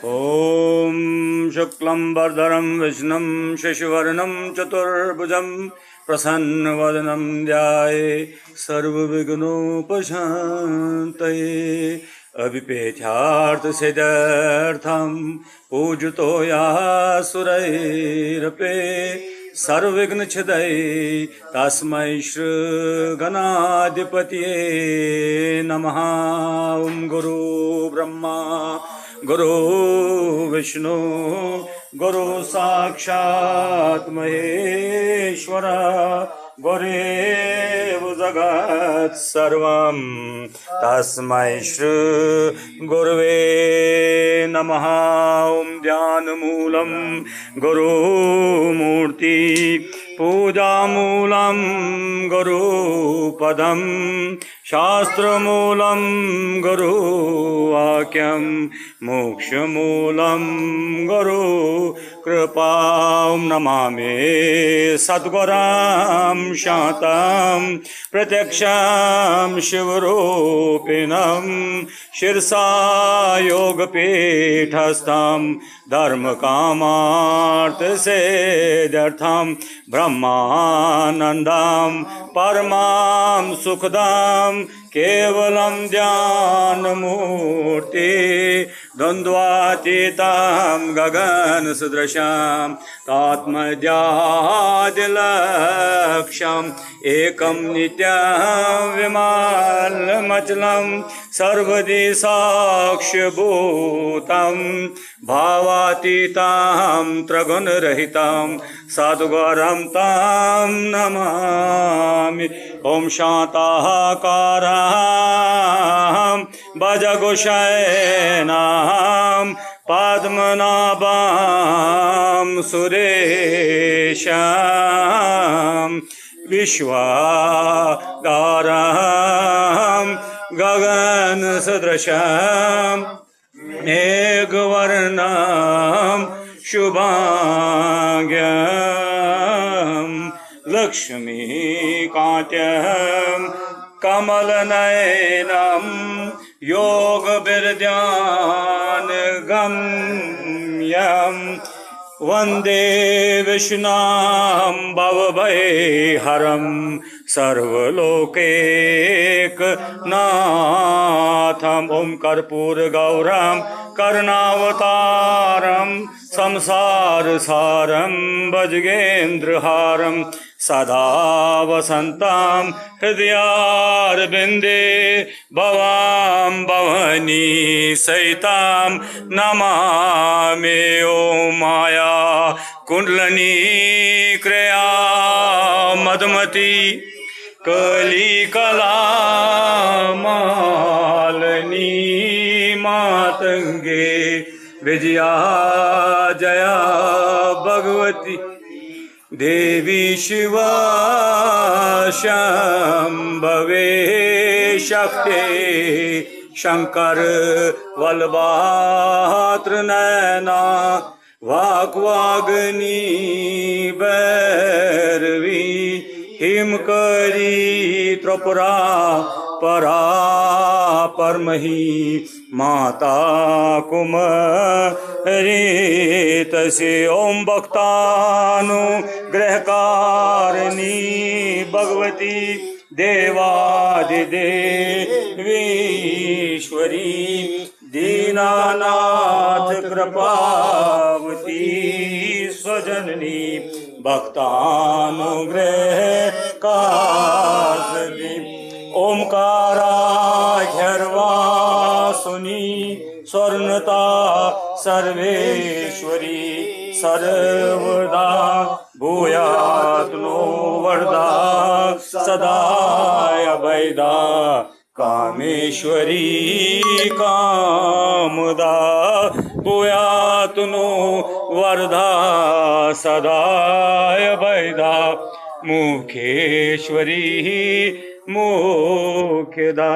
ॐ शुक्लंबरधरं विष्णुं शशिवर्णं चतुर्भुजं प्रसन्नवदनं ध्यायेत् सर्वविघ्नोपशान्तये। अभिपेत्यार्थसिद्ध्यर्थं पूजितो यासुरैरपि सर्वविघ्नच्छिदये तस्मै श्रीगणाधिपतये नमः। ॐ गुरु ब्रह्मा गुरु विष्णु गुरु साक्षात् महेश्वर गुरेव जगत् सर्वं तस्मै श्री गुरुवे नमः। ॐ ध्यानमूलं गुरुमूर्ति पूजामूलं गुरुपदं शास्त्रमूलं गुरुवाक्यं मोक्षमूलं गुरु कृपां नमामि सद्गुरां शान्तं प्रत्यक्षं शिवरूपिणं शिरसा योगपीठस्थं धर्मकामार्थसिद्ध्यर्थं ब्रह्मानन्दं परमां सुखदं केवलं ज्ञानमूर्ति द्वन्द्वातीतं गगनसदृशं तात्मध्यादिलक्ष्यम् एकं नित्यं विमलमचलं सर्वदि साक्ष्यभूतं भावातीतं त्रिगुणरहितं सद्गुरुं तं नमामि। ॐ शान्ताकारं भजगोशयनं पद्मनाभं सुरेशं विश्वाधारं गगनसदृशं मेघवर्णं शुभांगं लक्ष्मीकान्तं कमलनयनं योगविद्यानगम्यं वन्दे विष्णुं भवभयहरं सर्वलोकैकनाथम्। ॐ कर्पूरगौरं करुणावतारं संसारसारं भुजगेन्द्रहारं सदा वसन्तं हृदयारविन्दे भवां भवानी सहितां नमामि। ॐ माया कुण्डलिनी क्रिया मधुमती कलिकला मालिनी मातंगे विजया जया भगवती देवी शिवा शंभवे शक्ते शंकर वल्लभात्र नयना वाग्वाग्नि भैरवी हिमकरी त्रिपुरा परा परमही माता कुमारी तसे। ॐ भक्तानुग्रहकारिणी भगवती देवादिदेवीश्वरी दीनानाथ कृपावती स्वजननी भक्तानुग्रहकारिणी ओंकाराख्यर्वासुनी स्वर्णता सर्वेश्वरी सर्वदा भूयात् नो वरदा सदा अभयदा कामेश्वरी कामदा भूयात् नो वरदा सदा अभयदा मुखेश्वरी मुख्यदा।